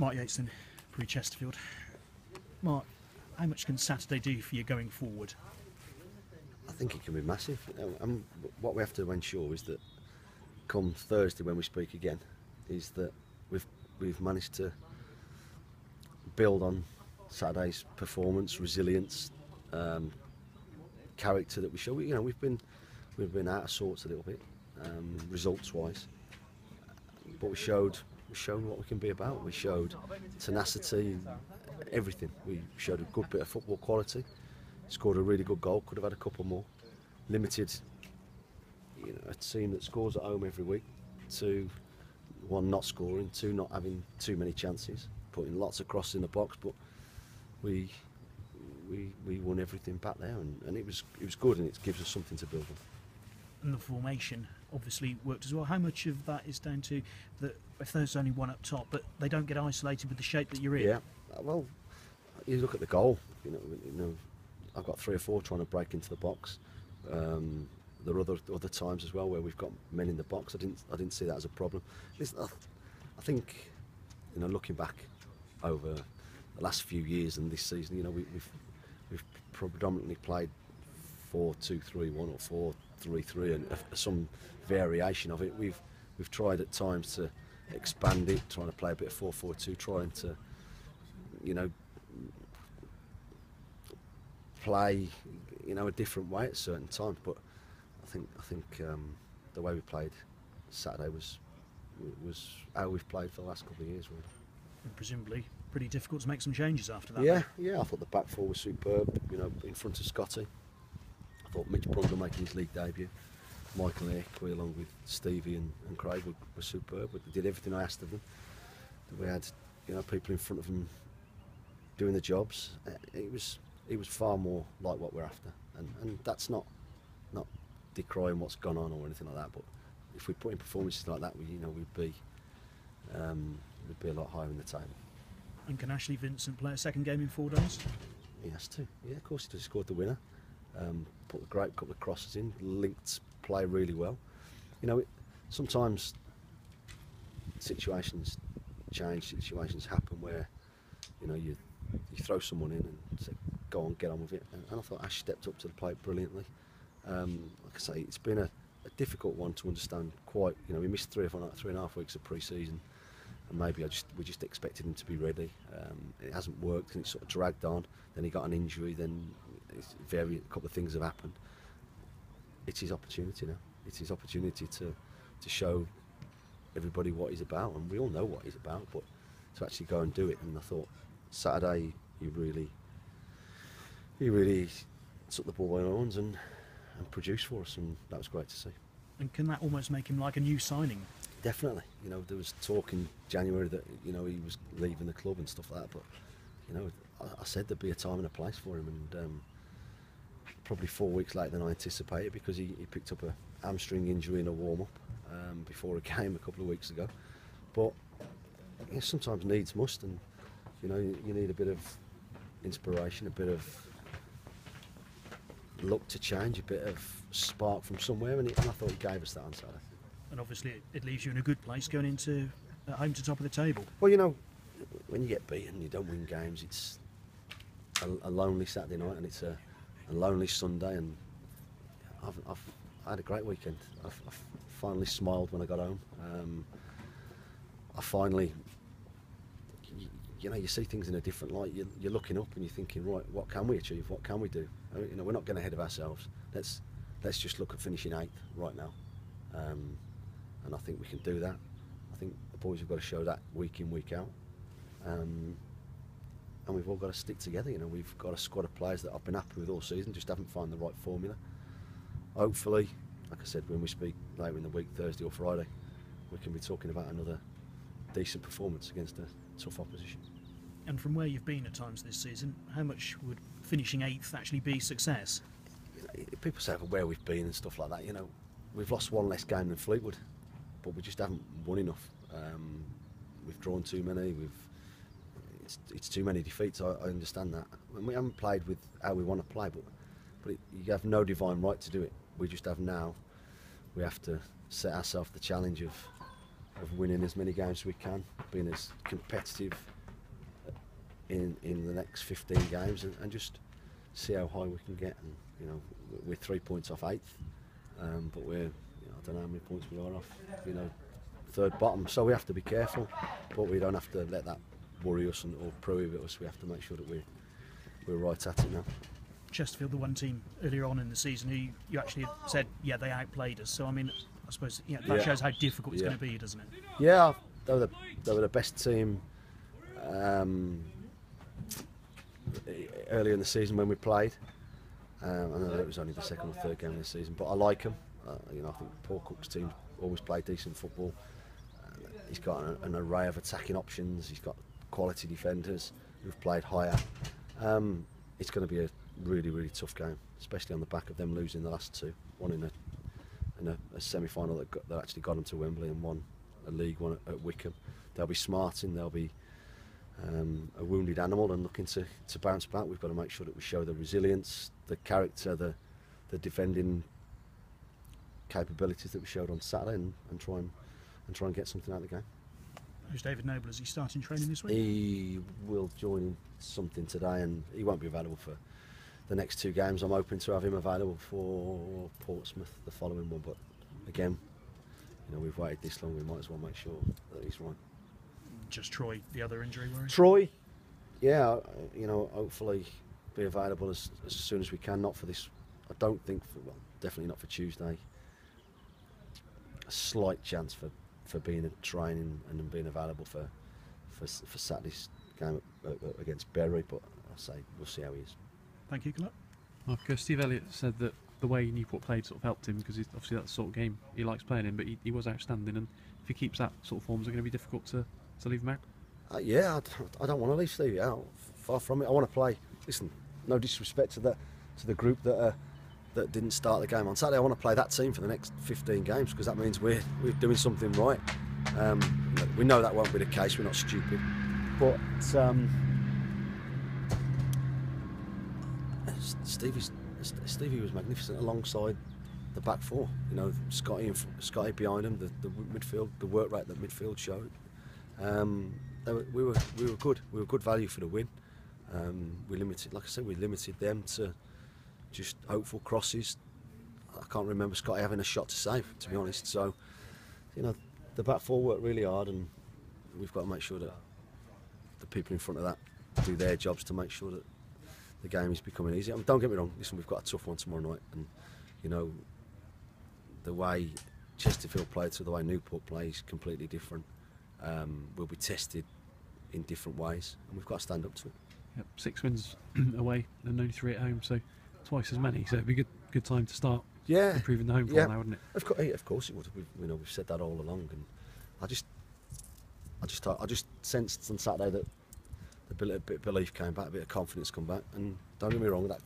Mark Yates then, pre-Chesterfield. Mark, how much can Saturday do for you going forward? I think it can be massive. And what we have to ensure is that come Thursday when we speak again, is that we've managed to build on Saturday's performance, resilience, character that we show. We've been out of sorts a little bit, results-wise, but we showed what we can be about. We showed tenacity, everything. We showed a good bit of football quality. Scored a really good goal. Could have had a couple more. Limited, a team that scores at home every week. To one, not scoring. Two, not having too many chances. Putting lots of crosses in the box, but we won everything back there, and it was good, and it gives us something to build on. And the formation obviously worked as well. How much of that is down to that if there's only one up top, but they don't get isolated with the shape that you're in? Yeah, well, you look at the goal. I've got 3 or 4 trying to break into the box. There are other times as well where we've got men in the box. I didn't see that as a problem. Listen, I think, looking back over the last few years and this season, we've predominantly played 4-2-3-1 or 4-3-3, and some variation of it. We've tried at times to expand it, trying to play a bit of 4-4-2, trying to, play, a different way at certain times. But I think the way we played Saturday was how we've played for the last couple of years, really. And presumably pretty difficult to make some changes after that. Yeah. I thought the back four was superb. In front of Scotty. I thought Mitch Brundle making his league debut. Michael Eakley, along with Stevie and Craig, were superb. They did everything I asked of them. We had people in front of them doing the jobs. It was far more like what we're after, and that's not decrying what's gone on or anything like that. But if we put in performances like that, we'd be a lot higher in the table. And can Ashley Vincent play a second game in 4 days? He has to. Yeah, of course he does. He scored the winner. Put a great couple of crosses in. Linked play really well. Sometimes situations change. Situations happen where you throw someone in and say, go on, get on with it. And I thought Ash stepped up to the plate brilliantly. Like I say, it's been a difficult one to understand quite. We missed 3.5 weeks of pre-season, and maybe we just expected him to be ready. It hasn't worked, and it sort of dragged on. Then he got an injury. Then a couple of things have happened. It's his opportunity now. It's his opportunity to show everybody what he's about, and we all know what he's about. But to actually go and do it, and I thought Saturday he really took the ball by the horns and produced for us, and that was great to see. And can that almost make him like a new signing? Definitely. There was talk in January that he was leaving the club and stuff like that, but I said there'd be a time and a place for him, and probably 4 weeks later than I anticipated, because he picked up a hamstring injury in a warm-up before a game a couple of weeks ago. But sometimes needs must, and you need a bit of inspiration, a bit of look to change, a bit of spark from somewhere, and I thought he gave us that on Saturday. And obviously it leaves you in a good place going into home to top of the table. Well, when you get beaten, you don't win games, it's a lonely Saturday night, and it's a lonely Sunday, and I've had a great weekend. I've finally smiled when I got home. I finally, you see things in a different light. You're looking up and you're thinking, right, what can we achieve? What can we do? We're not getting ahead of ourselves. Let's just look at finishing 8th right now, and I think we can do that. I think the boys have got to show that week in, week out, and we've all got to stick together. We've got a squad of players that I've been happy with all season, just haven't found the right formula. Hopefully, like I said, when we speak later in the week, Thursday or Friday, we can be talking about another decent performance against a tough opposition. And from where you've been at times this season, how much would finishing 8th actually be success? People say where we've been and stuff like that. We've lost one less game than Fleetwood, but we just haven't won enough. We've drawn too many. It's too many defeats. I understand that. And we haven't played with how we want to play, but you have no divine right to do it. We just have now. We have to set ourselves the challenge of of winning as many games as we can, being as competitive in the next 15 games, and just see how high we can get. And you know, we're 3 points off 8th, but we're, I don't know how many points we are off, third bottom. So we have to be careful, but we don't have to let that worry us or prohibit us. We have to make sure that we're right at it now. Chesterfield, the one team earlier on in the season who you actually said, yeah, they outplayed us. So I mean, I suppose that shows how difficult it's going to be, doesn't it? Yeah, they were the best team earlier in the season when we played. I know it was only the second or third game of the season, but I like them. I think Paul Cook's team always play decent football. He's got an array of attacking options. He's got quality defenders who've played higher. It's going to be a really, really tough game, especially on the back of them losing the last two. One in a semi-final that actually got them to Wembley, and one a league one at Wickham. They'll be smarting. They'll be a wounded animal and looking to bounce back. We've got to make sure that we show the resilience, the character, the defending capabilities that we showed on Saturday, and try and get something out of the game. Who's David Noble? Is he starting training this week? He will join in something today, and he won't be available for the next two games. I'm hoping to have him available for Portsmouth, the following one. But again, we've waited this long. We might as well make sure that he's right. Just Troy, the other injury worry? Troy, yeah, hopefully be available as soon as we can. Not for this. I don't think. Definitely not for Tuesday. A slight chance for being in training and then being available for Saturday's game against Bury, but I'll say we'll see how he is. Thank you, Clark. Mark, Steve Elliott said that the way Newport played sort of helped him, because obviously that's the sort of game he likes playing in, but he was outstanding, and if he keeps that sort of form, is it going to be difficult to leave him out? Yeah, I don't want to leave Stevie out. Far from it. I want to play. Listen, no disrespect to the group that didn't start the game on Saturday. I want to play that team for the next 15 games, because that means we're doing something right. We know that won't be the case. We're not stupid, but Stevie was magnificent alongside the back four. Scotty behind him. The midfield, the work rate that midfield showed. We were good. We were good value for the win. We limited them to just hopeful crosses. I can't remember Scotty having a shot to save, to be honest. So, the back four worked really hard, and we've got to make sure that the people in front of that do their jobs to make sure that the game is becoming easier. Don't get me wrong. Listen, we've got a tough one tomorrow night, and the way Chesterfield play to the way Newport play is completely different. We'll be tested in different ways, and we've got to stand up to it. Yep, 6 wins away and only 3 at home, so twice as many. So it'd be good time to start improving the home form now, wouldn't it? Of course it would. We've said that all along, and I just sensed on Saturday that a bit of belief came back, a bit of confidence come back, and don't get me wrong, that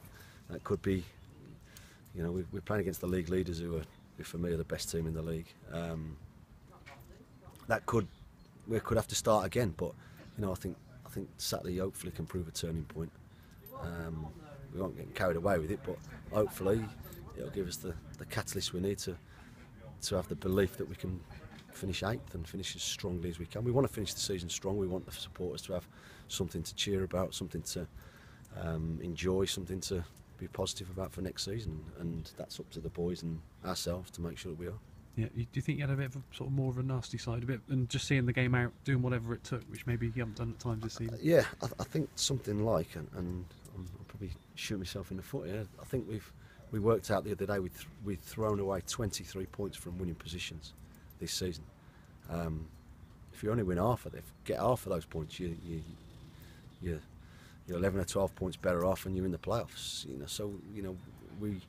could be. We're playing against the league leaders who for me are the best team in the league. We could have to start again, but I think Saturday hopefully can prove a turning point. We won't get carried away with it, but hopefully it'll give us the catalyst we need to have the belief that we can finish 8th and finish as strongly as we can. We want to finish the season strong. We want the supporters to have something to cheer about, something to enjoy, something to be positive about for next season, and that's up to the boys and ourselves to make sure that we are. Yeah, do you think you had a bit of a, sort of more of a nasty side, a bit, and just seeing the game out, doing whatever it took, which maybe you haven't done at times this season? Yeah, I think something like, and I'm probably shooting myself in the foot here. I think we worked out the other day we've thrown away 23 points from winning positions this season. If you only win half of it, get half of those points, you're 11 or 12 points better off, and you're in the playoffs. So we've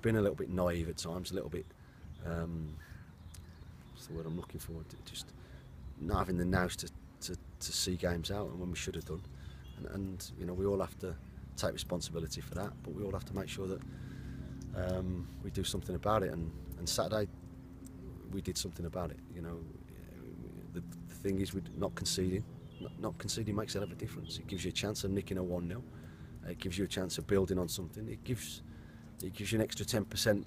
been a little bit naive at times, a little bit. What's the word I'm looking for? Just not having the nous to see games out, and when we should have done. And we all have to take responsibility for that, but we all have to make sure that we do something about it. And Saturday, we did something about it. The thing is, we're not conceding. Not conceding makes a hell of a difference. It gives you a chance of nicking a 1-0. It gives you a chance of building on something. It gives you an extra 10%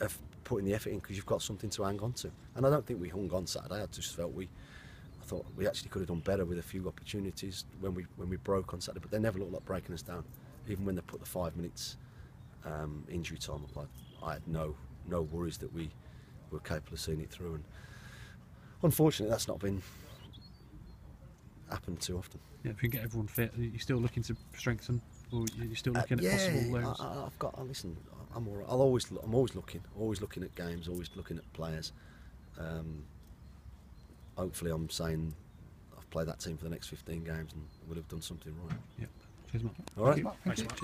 of putting the effort in because you've got something to hang on to. And I don't think we hung on Saturday. I just felt I thought we actually could have done better with a few opportunities when we broke on Saturday. But they never looked like breaking us down. Even when they put the 5 minutes injury time up, I had no worries that we were capable of seeing it through. And unfortunately, that's not been happened too often. Yeah, if you can get everyone fit, are you still looking to strengthen, or you're still looking at possible loans? I've got. Listen, I'm all right. I'm always looking at games, always looking at players. Hopefully, I'm saying I've played that team for the next 15 games and will have done something right. Yeah. Cheers, Mark. All right. Thank you. Thanks, Mark.